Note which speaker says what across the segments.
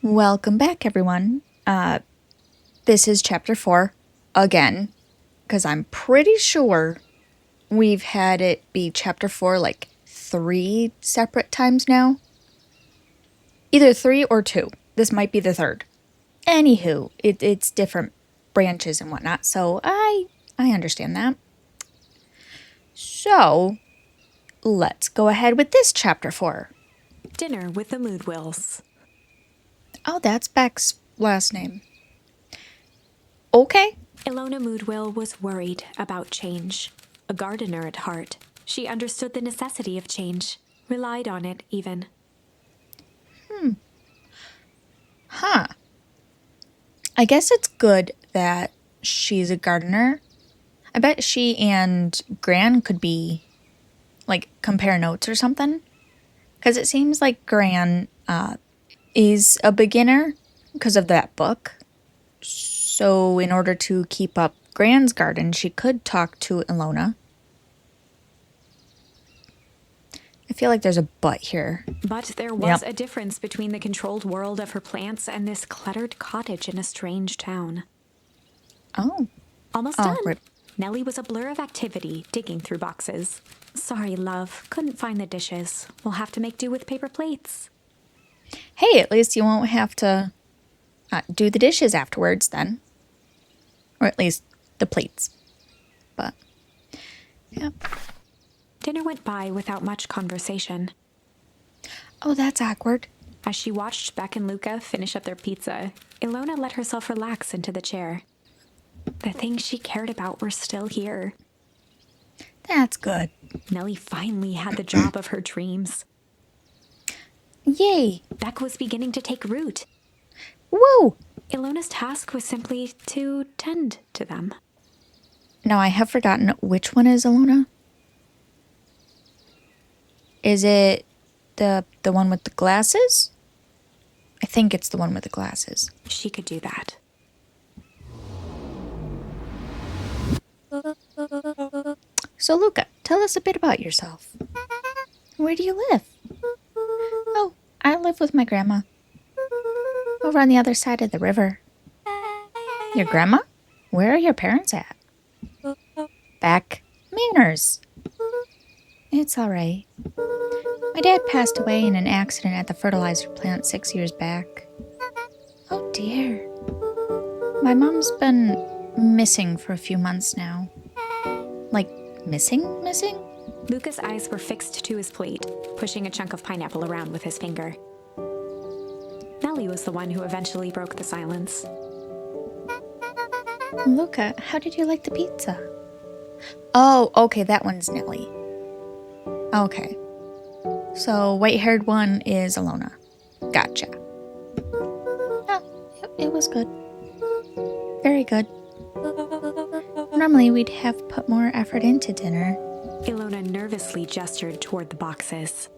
Speaker 1: Welcome back, everyone. This is chapter 4 again, because I'm pretty sure we've had it be chapter 4 like 3 separate times now. Either 3 or 2. This might be the third. Anywho, it's different branches and whatnot, so I understand that. So, let's go ahead with this chapter 4.
Speaker 2: Dinner with the Moodwills.
Speaker 1: Oh, that's Beck's last name. Okay.
Speaker 2: Ilona Moodwill was worried about change. A gardener at heart, she understood the necessity of change, relied on it even.
Speaker 1: Huh. I guess it's good that she's a gardener. I bet she and Gran could be, like, compare notes or something. Because it seems like Gran is a beginner because of that book. So in order to keep up Gran's garden, she could talk to Ilona. I feel like there's a but here.
Speaker 2: But there was a difference between the controlled world of her plants and this cluttered cottage in a strange town.
Speaker 1: Oh.
Speaker 2: Almost done.
Speaker 1: Right.
Speaker 2: Nellie was a blur of activity, digging through boxes. Sorry, love. Couldn't find the dishes. We'll have to make do with paper plates.
Speaker 1: Hey, at least you won't have to do the dishes afterwards then. Or at least the plates. But, yeah.
Speaker 2: Dinner went by without much conversation.
Speaker 1: Oh, that's awkward.
Speaker 2: As she watched Beck and Luka finish up their pizza, Ilona let herself relax into the chair. The things she cared about were still here.
Speaker 1: That's good.
Speaker 2: Nellie finally had the job of her dreams.
Speaker 1: Yay.
Speaker 2: Beck was beginning to take root.
Speaker 1: Woo!
Speaker 2: Ilona's task was simply to tend to them.
Speaker 1: Now, I have forgotten which one is Ilona. Is it the one with the glasses? I think it's the one with the glasses.
Speaker 2: She could do that.
Speaker 1: So, Luka, tell us a bit about yourself. Where do you live? Oh, I live with my grandma. Over on the other side of the river. Your grandma? Where are your parents at? Back. Manners. It's all right. My dad passed away in an accident at the fertilizer plant 6 years back. Oh dear. My mom's been missing for a few months now. Like, missing?
Speaker 2: Luka's eyes were fixed to his plate, pushing a chunk of pineapple around with his finger. Nellie was the one who eventually broke the silence.
Speaker 1: Luka, how did you like the pizza? Oh, okay, that one's Nellie. Okay. So, white-haired one is Ilona. Gotcha. Oh, it was good. Very good. Normally, we'd have put more effort into dinner.
Speaker 2: Ilona nervously gestured toward the boxes.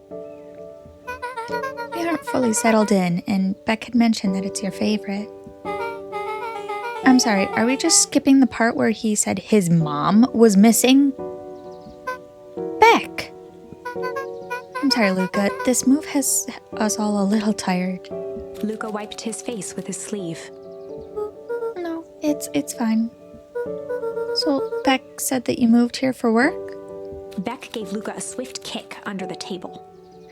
Speaker 1: We aren't fully settled in, and Beck had mentioned that it's your favorite. I'm sorry, are we just skipping the part where he said his mom was missing? Beck! I'm sorry, Luka. This move has us all a little tired.
Speaker 2: Luka wiped his face with his sleeve.
Speaker 1: No, it's fine. So, Beck said that you moved here for work?
Speaker 2: Beck gave Luka a swift kick under the table.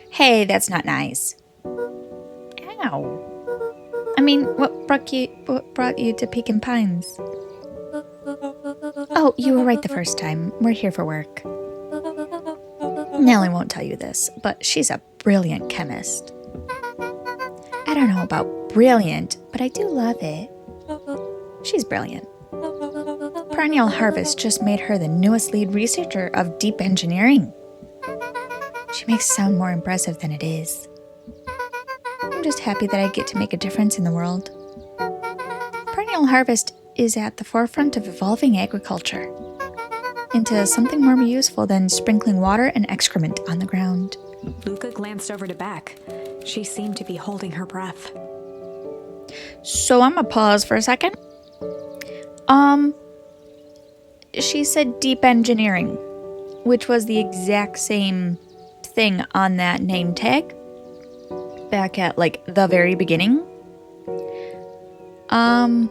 Speaker 1: Hey, that's not nice. Ow. I mean, what brought you to Pekin Pines? Oh, you were right the first time. We're here for work. Nellie won't tell you this, but she's a brilliant chemist. I don't know about brilliant, but I do love it. She's brilliant. Perennial Harvest just made her the newest lead researcher of deep engineering. She makes it sound more impressive than it is. I'm just happy that I get to make a difference in the world. Perennial Harvest is at the forefront of evolving agriculture into something more useful than sprinkling water and excrement on the ground.
Speaker 2: Luka glanced over to Beck. She seemed to be holding her breath.
Speaker 1: So I'm gonna pause for a second. She said deep engineering, which was the exact same thing on that name tag back at, like, the very beginning. I'm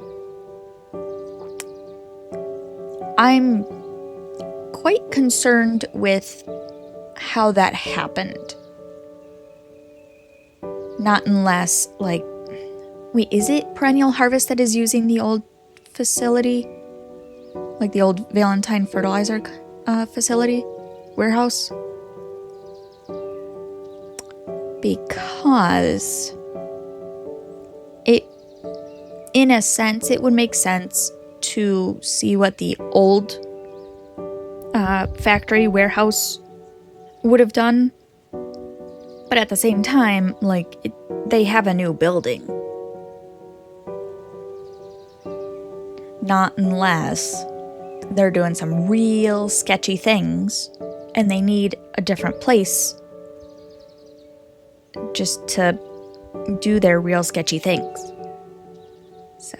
Speaker 1: quite concerned with how that happened. Not unless, like, wait, is it Perennial Harvest that is using the old facility? Like the old Valentine fertilizer facility? Warehouse? Because it, in a sense, it would make sense to see what the old factory warehouse would have done. But at the same time, like, they have a new building. Not unless they're doing some real sketchy things and they need a different place just to do their real sketchy things. So.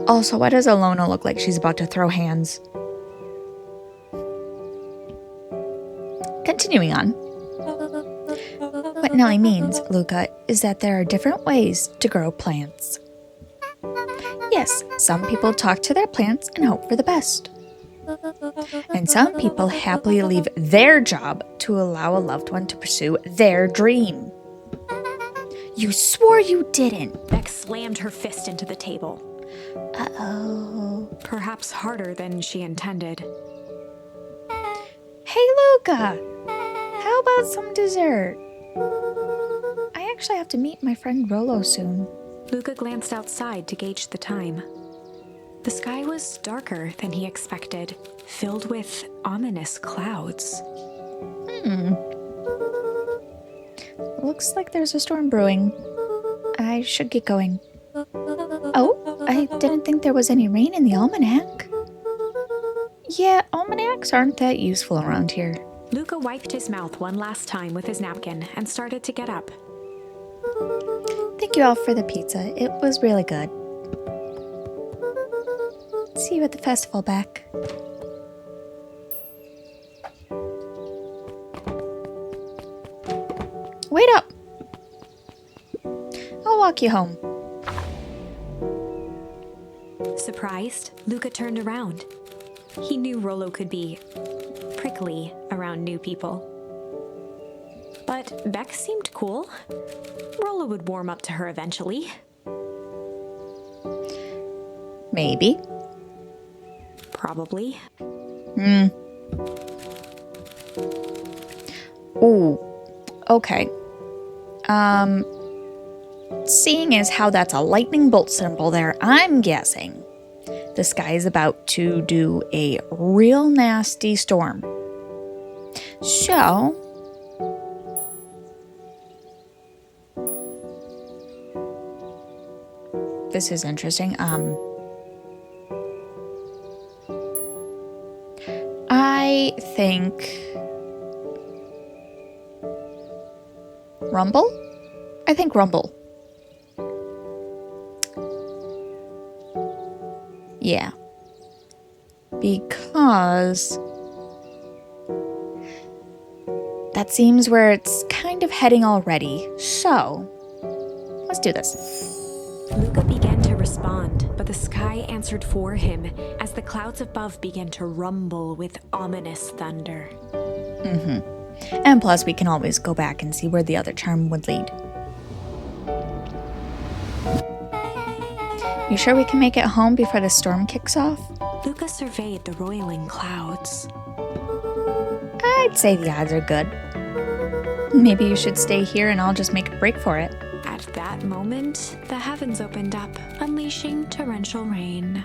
Speaker 1: Also, why does Alona look like she's about to throw hands? Continuing on. What Nellie means, Luka, is that there are different ways to grow plants. Yes, some people talk to their plants and hope for the best. And some people happily leave their job to allow a loved one to pursue their dream. You swore you didn't.
Speaker 2: Beck slammed her fist into the table.
Speaker 1: Uh-oh.
Speaker 2: Perhaps harder than she intended.
Speaker 1: Hey, Luka! How about some dessert? I actually have to meet my friend Rolo soon.
Speaker 2: Luka glanced outside to gauge the time. The sky was darker than he expected, filled with ominous clouds.
Speaker 1: Looks like there's a storm brewing. I should get going. Oh, I didn't think there was any rain in the almanac. Yeah, almanacs aren't that useful around here.
Speaker 2: Luka wiped his mouth one last time with his napkin and started to get up.
Speaker 1: Thank you all for the pizza. It was really good. See you at the festival, Beck. Wait up! I'll walk you home.
Speaker 2: Surprised, Luka turned around. He knew Rolo could be prickly around new people. But Beck seemed cool. Rolo would warm up to her eventually.
Speaker 1: Maybe.
Speaker 2: Probably.
Speaker 1: Ooh. Okay. Seeing as how that's a lightning bolt symbol there, I'm guessing the sky is about to do a real nasty storm. So, this is interesting. I think Rumble? I think Rumble. Yeah. Because that seems where it's kind of heading already. So, let's do this.
Speaker 2: Luka began to respond, but the sky answered for him as the clouds above began to rumble with ominous thunder.
Speaker 1: And plus, we can always go back and see where the other charm would lead. You sure we can make it home before the storm kicks off?
Speaker 2: Luka surveyed the roiling clouds.
Speaker 1: I'd say the odds are good. Maybe you should stay here and I'll just make a break for it.
Speaker 2: At that moment, the heavens opened up, unleashing torrential rain.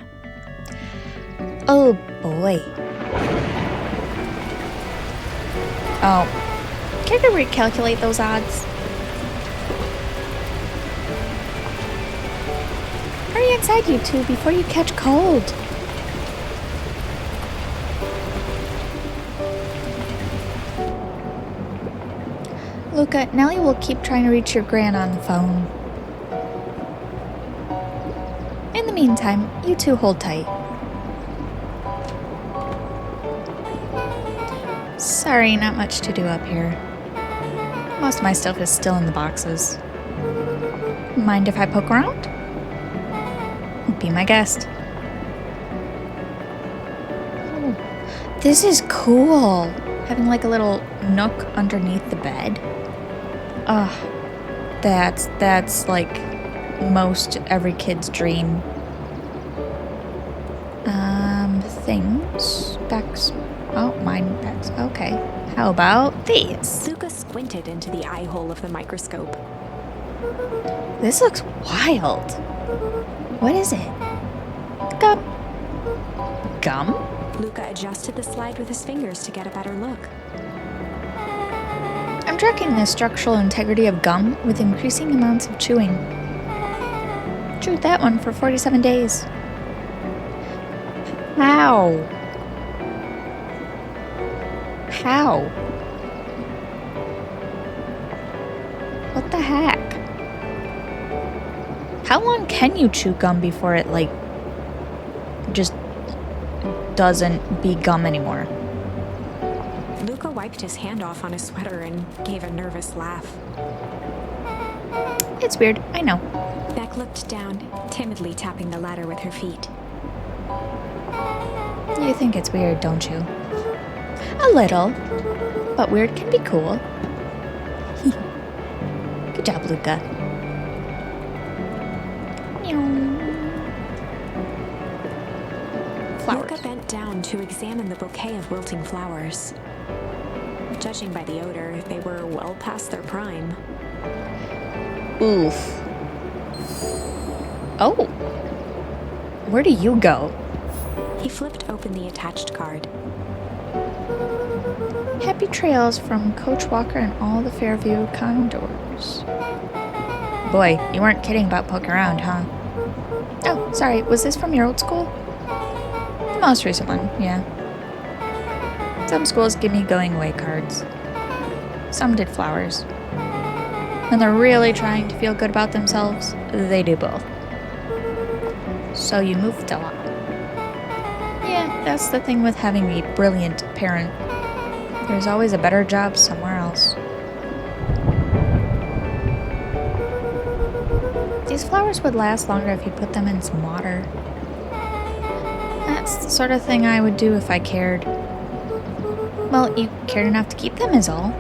Speaker 1: Oh boy. Oh. Care to recalculate those odds? Hurry inside, you two, before you catch cold. Luka, Nellie will keep trying to reach your gran on the phone. In the meantime, you two hold tight. Sorry, not much to do up here. Most of my stuff is still in the boxes. Mind if I poke around? Be my guest. Oh, this is cool. Having like a little nook underneath the bed. That's like most every kid's dream. Things. Beck's. Oh, mine. Beck's. Okay. How about these?
Speaker 2: Luka squinted into the eye hole of the microscope.
Speaker 1: This looks wild. What is it? Gum. Gum?
Speaker 2: Luka adjusted the slide with his fingers to get a better look.
Speaker 1: I'm tracking the structural integrity of gum with increasing amounts of chewing. Chewed that one for 47 days. How? How? What the heck? How long can you chew gum before it, like, just doesn't be gum anymore?
Speaker 2: Luka wiped his hand off on his sweater and gave a nervous laugh.
Speaker 1: It's weird, I know.
Speaker 2: Beck looked down, timidly tapping the ladder with her feet.
Speaker 1: You think it's weird, don't you? A little. But weird can be cool. Good job, Luka. Flowers.
Speaker 2: Luka bent down to examine the bouquet of wilting flowers. Judging by the odor, they were well past their prime.
Speaker 1: Oof. Oh. Where do you go?
Speaker 2: He flipped open the attached card.
Speaker 1: Happy trails from Coach Walker and all the Fairview Condors. Boy, you weren't kidding about poking around, huh? Oh, sorry, was this from your old school? The most recent one, yeah. Some schools give me going away cards. Some did flowers. When they're really trying to feel good about themselves, they do both. So you moved a lot. Yeah, that's the thing with having a brilliant parent. There's always a better job somewhere else. These flowers would last longer if you put them in some water. That's the sort of thing I would do if I cared. Well, you cared enough to keep them is all.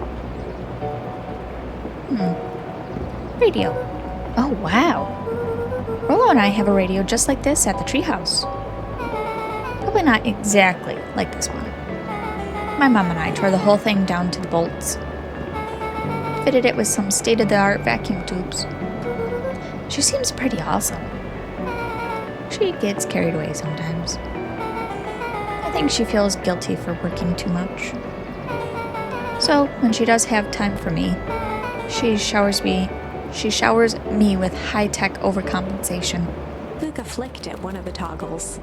Speaker 1: Radio. Oh, wow. Rollo and I have a radio just like this at the treehouse. Probably not exactly like this one. My mom and I tore the whole thing down to the bolts. Fitted it with some state-of-the-art vacuum tubes. She seems pretty awesome. She gets carried away sometimes. I think she feels guilty for working too much. So, when she does have time for me, she showers me with high-tech overcompensation.
Speaker 2: Luka flicked at one of the toggles.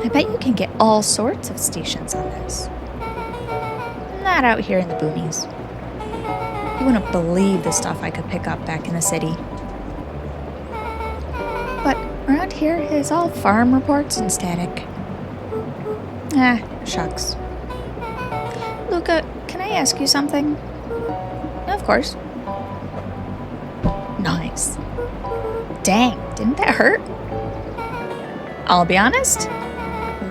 Speaker 1: I bet you can get all sorts of stations on this. Not out here in the boonies. You wouldn't believe the stuff I could pick up back in the city. But around here, it's all farm reports and static. Ah, shucks. Luka, can I ask you something? Of course. Nice. Dang, didn't that hurt? I'll be honest,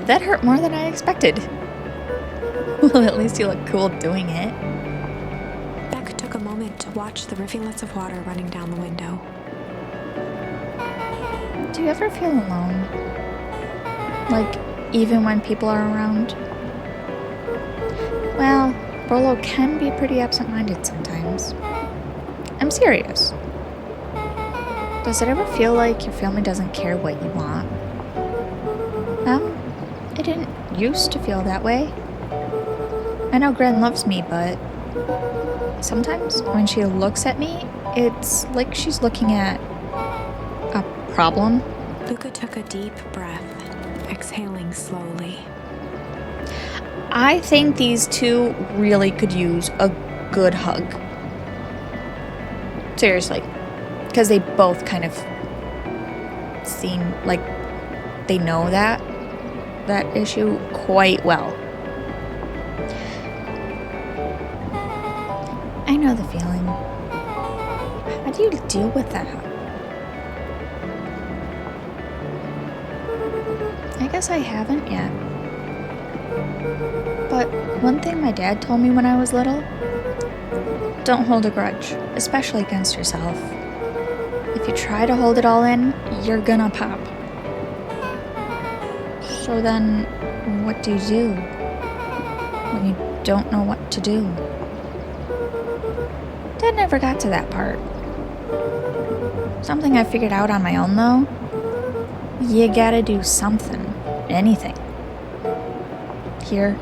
Speaker 1: that hurt more than I expected. Well, at least you look cool doing it.
Speaker 2: Beck took a moment to watch the rivulets of water running down the window.
Speaker 1: Do you ever feel alone? Like, even when people are around? Well, Rollo can be pretty absent-minded sometimes. I'm serious. Does it ever feel like your family doesn't care what you want? It didn't used to feel that way. I know Gran loves me, but sometimes when she looks at me, it's like she's looking at a problem.
Speaker 2: Luka took a deep breath, exhaling slowly.
Speaker 1: I think these two really could use a good hug. Seriously. Because they both kind of seem like they know that issue quite well. I know the feeling. How do you deal with that? I guess I haven't yet. But one thing my dad told me when I was little, don't hold a grudge, especially against yourself. If you try to hold it all in, you're gonna pop. So then, what do you do when you don't know what to do? Dad never got to that part. Something I figured out on my own, though. You gotta do something. Anything. Here.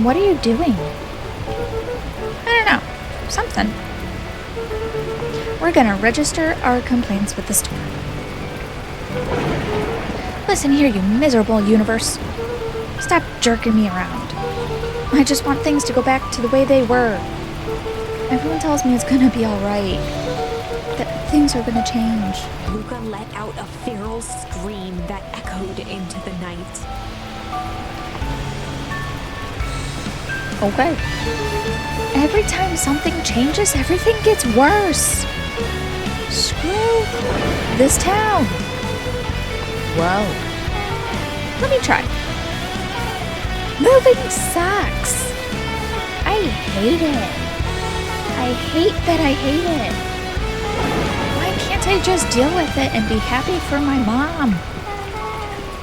Speaker 1: What are you doing? I don't know. Something. We're gonna register our complaints with the store. Listen here, you miserable universe. Stop jerking me around. I just want things to go back to the way they were. Everyone tells me it's gonna be alright. That things are gonna change.
Speaker 2: Luka let out a feral scream that echoed into the night.
Speaker 1: Okay. Every time something changes, everything gets worse. Screw this town. Whoa. Let me try. Moving sucks. I hate it. I hate that I hate it. Why can't I just deal with it and be happy for my mom?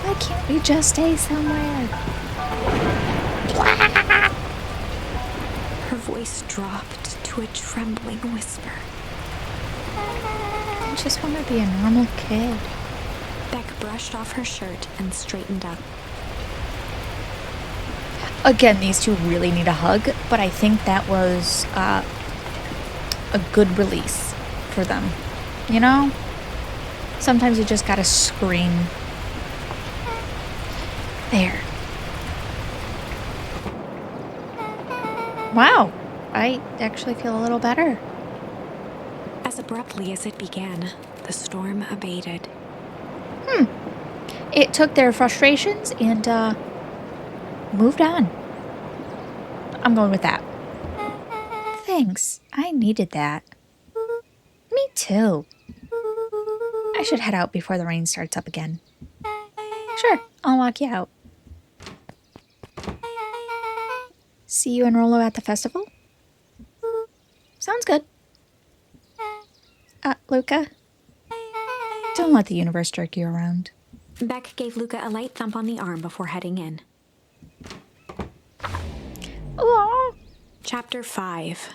Speaker 1: Why can't we just stay somewhere?
Speaker 2: Her voice dropped to a trembling whisper.
Speaker 1: I just want to be a normal kid.
Speaker 2: Beck brushed off her shirt and straightened up.
Speaker 1: Again, these two really need a hug, but I think that was a good release for them. You know? Sometimes you just gotta scream. There. Wow, I actually feel a little better.
Speaker 2: As abruptly as it began, the storm abated.
Speaker 1: It took their frustrations and, moved on. I'm going with that. Thanks. I needed that. Me too. I should head out before the rain starts up again. Sure, I'll walk you out. See you and Rolo at the festival? Sounds good. Luka? Don't let the universe jerk you around.
Speaker 2: Beck gave Luka a light thump on the arm before heading in.
Speaker 1: Aww.
Speaker 2: Chapter 5.